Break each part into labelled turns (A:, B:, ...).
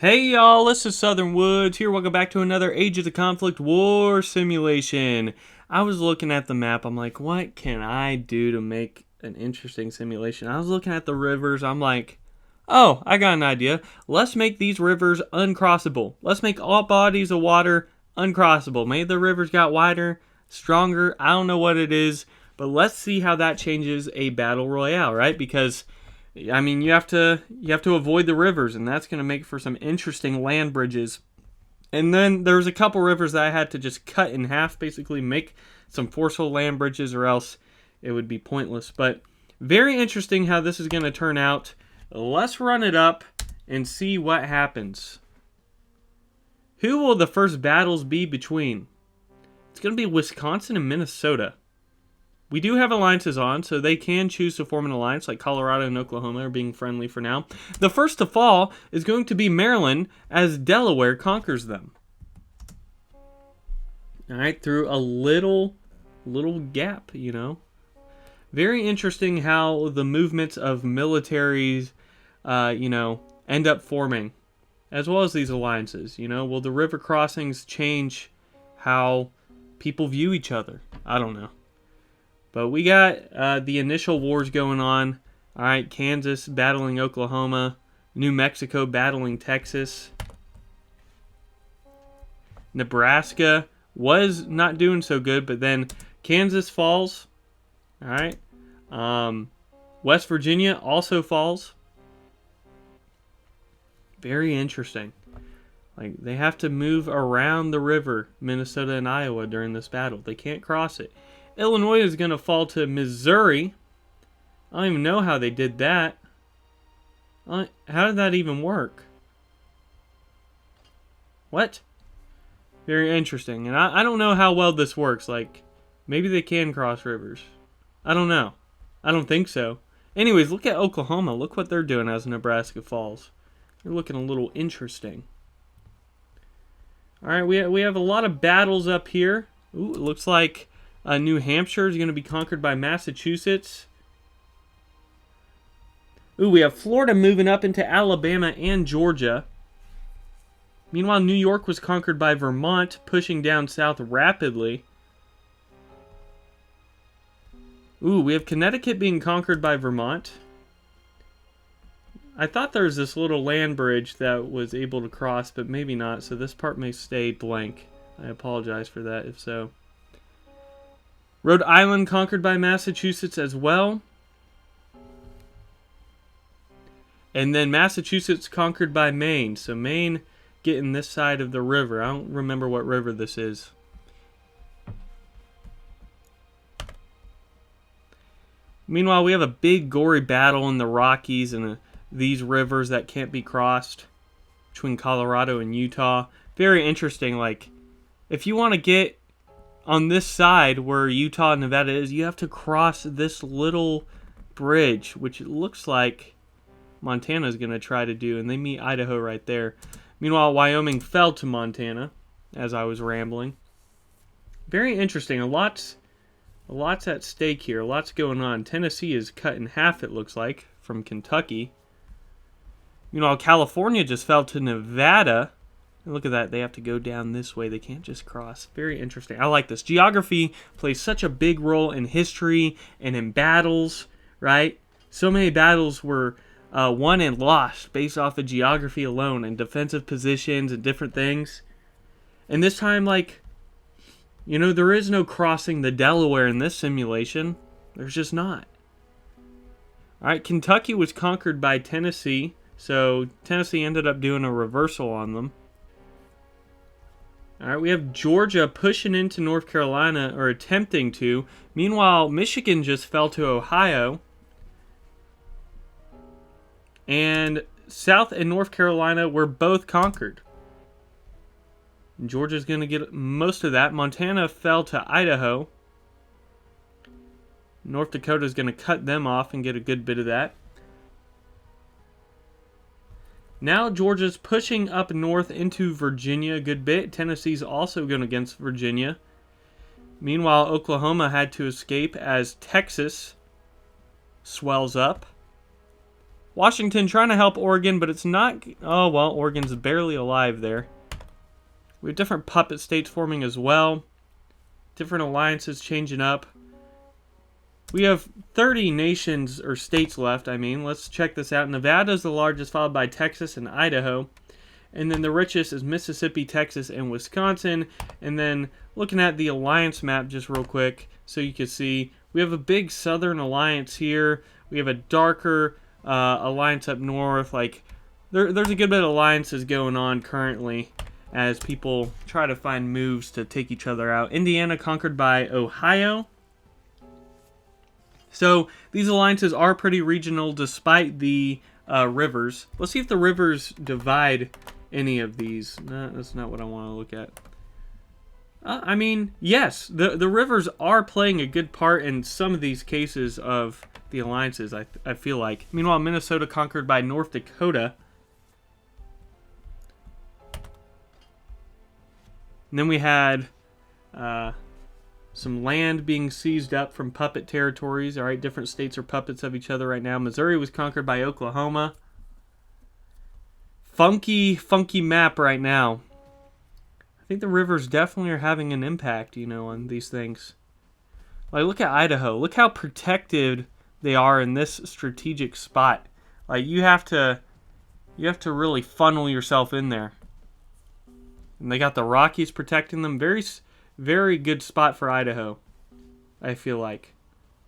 A: Hey y'all, this is Southern Woods here. Welcome back to another Age of the Conflict War simulation. I was looking at the map. I'm like, what can I do to make an interesting simulation? I was looking at the rivers. I'm like, oh, I got an idea. Let's make these rivers uncrossable. Let's make all bodies of water uncrossable. Maybe the rivers got wider, stronger. I don't know what it is, but let's see how that changes a battle royale, right? Because I mean, you have to avoid the rivers, and that's going to make for some interesting land bridges. And then there's a couple rivers that I had to just cut in half, basically make some forceful land bridges, or else it would be pointless. But very interesting how this is going to turn out. Let's run it up and see what happens. Who will the first battles be between? It's going to be Wisconsin and Minnesota. We do have alliances on, so they can choose to form an alliance, like Colorado and Oklahoma are being friendly for now. The first to fall is going to be Maryland, as Delaware conquers them. Alright, through a little gap, you know. Very interesting how the movements of militaries, end up forming, as well as these alliances. Will the river crossings change how people view each other? I don't know. But we got the initial wars going on. All right, Kansas battling Oklahoma. New Mexico battling Texas. Nebraska was not doing so good, but then Kansas falls. All right. West Virginia also falls. Very interesting. Like, they have to move around the river, Minnesota and Iowa, during this battle. They can't cross it. Illinois is going to fall to Missouri. I don't even know how they did that. How did that even work? What? Very interesting. And I don't know how well this works. Like, maybe they can cross rivers. I don't know. I don't think so. Anyways, look at Oklahoma. Look what they're doing as Nebraska falls. They're looking a little interesting. All right, we have a lot of battles up here. Ooh, it looks like New Hampshire is going to be conquered by Massachusetts. Ooh, we have Florida moving up into Alabama and Georgia. Meanwhile, New York was conquered by Vermont, pushing down south rapidly. Ooh, we have Connecticut being conquered by Vermont. I thought there was this little land bridge that was able to cross, but maybe not, so this part may stay blank. I apologize for that if so. Rhode Island conquered by Massachusetts as well. And then Massachusetts conquered by Maine. So Maine getting this side of the river. I don't remember what river this is. Meanwhile, we have a big gory battle in the Rockies and these rivers that can't be crossed between Colorado and Utah. Very interesting. Like, if you want to get on this side where Utah and Nevada is, you have to cross this little bridge, which it looks like Montana is going to try to do, and they meet Idaho right there. Meanwhile, Wyoming fell to Montana as I was rambling. Very interesting. A lot's at stake here. A lot's going on. Tennessee is cut in half, it looks like, from Kentucky. California just fell to Nevada. Look at that. They have to go down this way. They can't just cross. Very interesting. I like this. Geography plays such a big role in history and in battles, right? So many battles were won and lost based off of geography alone and defensive positions and different things. And this time, there is no crossing the Delaware in this simulation. There's just not. All right, Kentucky was conquered by Tennessee, so Tennessee ended up doing a reversal on them. All right, we have Georgia pushing into North Carolina, or attempting to. Meanwhile, Michigan just fell to Ohio. And South and North Carolina were both conquered. Georgia's going to get most of that. Montana fell to Idaho. North Dakota's going to cut them off and get a good bit of that. Now Georgia's pushing up north into Virginia a good bit. Tennessee's also going against Virginia. Meanwhile, Oklahoma had to escape as Texas swells up. Washington trying to help Oregon, but it's not... Oh, well, Oregon's barely alive there. We have different puppet states forming as well. Different alliances changing up. We have 30 nations, or states left, I mean. Let's check this out. Nevada is the largest, followed by Texas and Idaho. And then the richest is Mississippi, Texas, and Wisconsin. And then looking at the alliance map just real quick so you can see, we have a big southern alliance here. We have a darker alliance up north. Like there's a good bit of alliances going on currently as people try to find moves to take each other out. Indiana conquered by Ohio. So these alliances are pretty regional despite the rivers. Let's see if the rivers divide any of these. No, that's not what I want to look at. I mean, yes, the rivers are playing a good part in some of these cases of the alliances, I feel like. Meanwhile, Minnesota conquered by North Dakota. And then we had some land being seized up from puppet territories. All right, different states are puppets of each other right now. Missouri was conquered by Oklahoma. Funky map right now. I think the rivers definitely are having an impact, you know, on these things. Like, look at Idaho. Look how protected they are in this strategic spot. Like, you have to really funnel yourself in there. And they got the Rockies protecting them. Very, very good spot for Idaho, I feel like,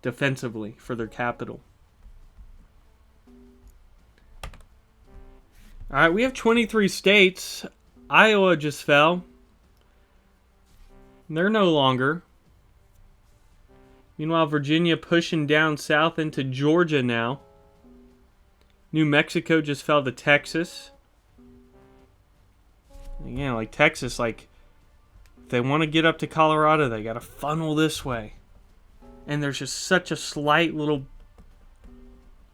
A: defensively for their capital. All right, we have 23 states. Iowa just fell. They're no longer. Meanwhile, Virginia pushing down south into Georgia now. New Mexico just fell to Texas. Again, like Texas, like, if they want to get up to Colorado, they got to funnel this way. And there's just such a slight little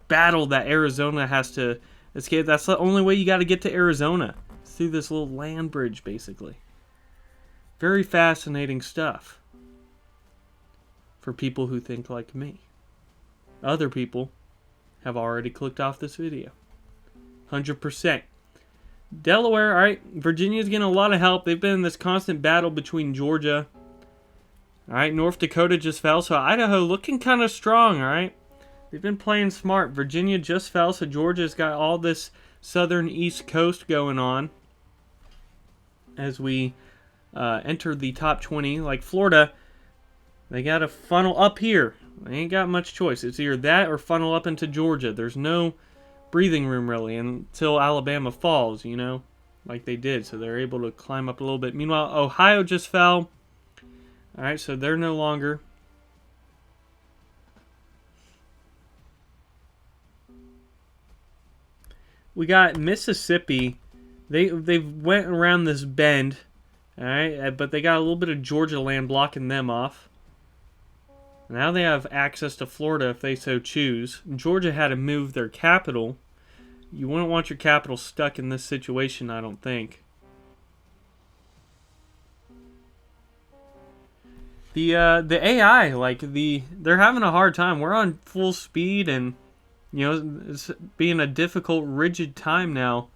A: battle that Arizona has to escape. That's the only way you got to get to Arizona. It's through this little land bridge, basically. Very fascinating stuff for people who think like me. Other people have already clicked off this video. 100%. Delaware, alright, Virginia's getting a lot of help. They've been in this constant battle between Georgia. Alright, North Dakota just fell, so Idaho looking kind of strong, alright? They've been playing smart. Virginia just fell, so Georgia's got all this southern east coast going on as we enter the top 20. Like Florida, they got to funnel up here. They ain't got much choice. It's either that or funnel up into Georgia. There's no breathing room really until Alabama falls, you know, like they did. So they're able to climb up a little bit. Meanwhile, Ohio just fell. All right, so they're no longer. We got Mississippi. They went around this bend, all right, but they got a little bit of Georgia land blocking them off. Now they have access to Florida if they so choose. Georgia had to move their capital. You wouldn't want your capital stuck in this situation, I don't think. The AI, like they're having a hard time. We're on full speed, and you know it's being a difficult, rigid time now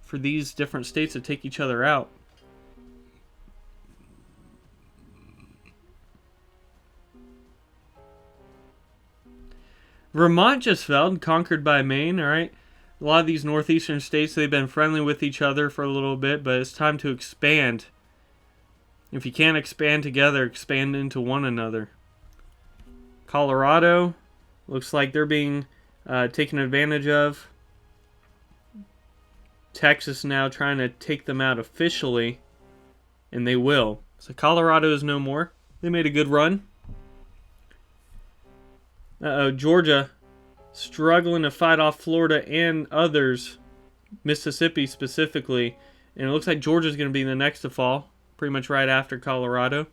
A: for these different states to take each other out. Vermont just fell, conquered by Maine, alright? A lot of these northeastern states, they've been friendly with each other for a little bit, but it's time to expand. If you can't expand together, expand into one another. Colorado, looks like they're being taken advantage of. Texas now trying to take them out officially, and they will. So Colorado is no more. They made a good run. Georgia struggling to fight off Florida and others, Mississippi specifically, and it looks like Georgia's going to be the next to fall, pretty much right after Colorado.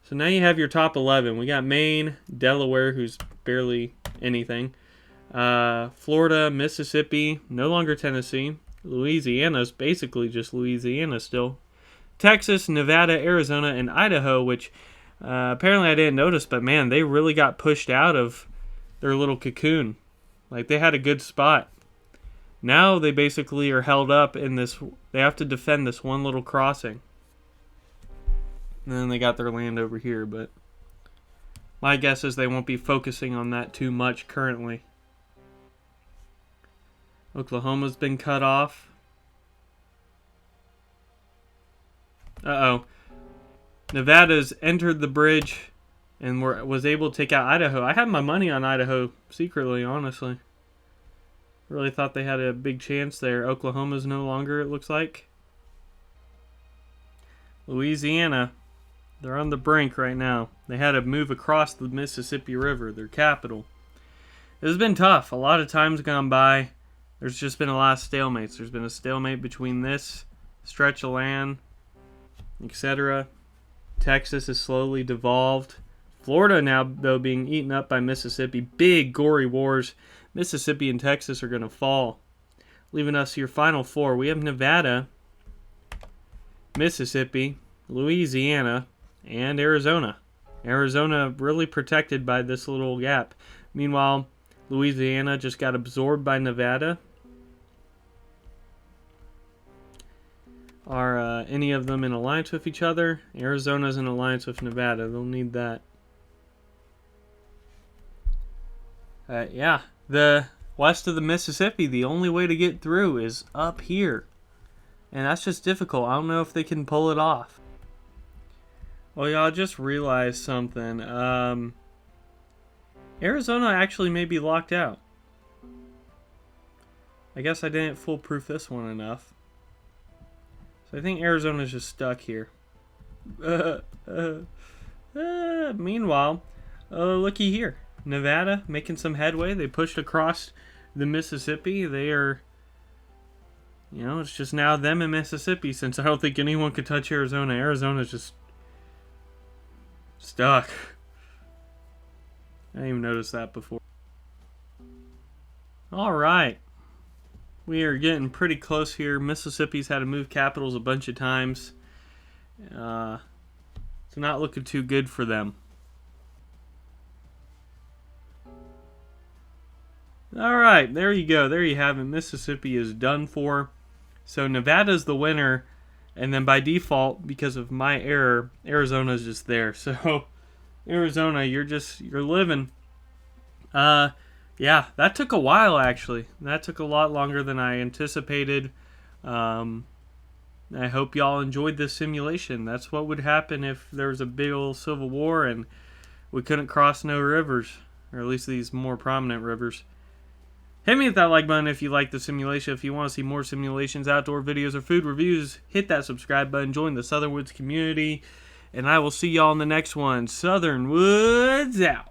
A: So now you have your top 11. We got Maine, Delaware, who's barely anything, Florida, Mississippi, no longer Tennessee, Louisiana's basically just Louisiana still, Texas, Nevada, Arizona, and Idaho, which apparently I didn't notice, but man, they really got pushed out of their little cocoon. Like, they had a good spot. Now they basically are held up in this. They have to defend this one little crossing. And then they got their land over here, but my guess is they won't be focusing on that too much currently. Oklahoma's been cut off. Uh-oh. Nevada's entered the bridge and was able to take out Idaho. I had my money on Idaho secretly, honestly. Really thought they had a big chance there. Oklahoma's no longer, it looks like. Louisiana, they're on the brink right now. They had to move across the Mississippi River, their capital. It has been tough. A lot of times gone by. There's just been a lot of stalemates. There's been a stalemate between this stretch of land, etc. Texas has slowly devolved. Florida now, though, being eaten up by Mississippi. Big, gory wars. Mississippi and Texas are going to fall, leaving us your final four. We have Nevada, Mississippi, Louisiana, and Arizona. Arizona really protected by this little gap. Meanwhile, Louisiana just got absorbed by Nevada. Are any of them in alliance with each other? Arizona's in alliance with Nevada. They'll need that. Yeah. The west of the Mississippi, the only way to get through is up here. And that's just difficult. I don't know if they can pull it off. Well, y'all, just realized something. Arizona actually may be locked out. I guess I didn't foolproof this one enough. So I think Arizona's just stuck here. Meanwhile, looky here. Nevada making some headway. They pushed across the Mississippi. They are, it's just now them and Mississippi, since I don't think anyone could touch Arizona. Arizona's just stuck. I didn't even notice that before. Alright. We are getting pretty close here. Mississippi's had to move capitals a bunch of times. It's not looking too good for them. Alright, there you go. There you have it. Mississippi is done for. So Nevada's the winner. And then by default, because of my error, Arizona's just there. So Arizona, you're living. Yeah, that took a while actually. That took a lot longer than I anticipated. I hope y'all enjoyed this simulation. That's what would happen if there was a big old civil war and we couldn't cross no rivers. Or at least these more prominent rivers. Hit me with that like button if you like the simulation. If you want to see more simulations, outdoor videos, or food reviews, hit that subscribe button. Join the Southern Woods community. And I will see y'all in the next one. Southern Woods out.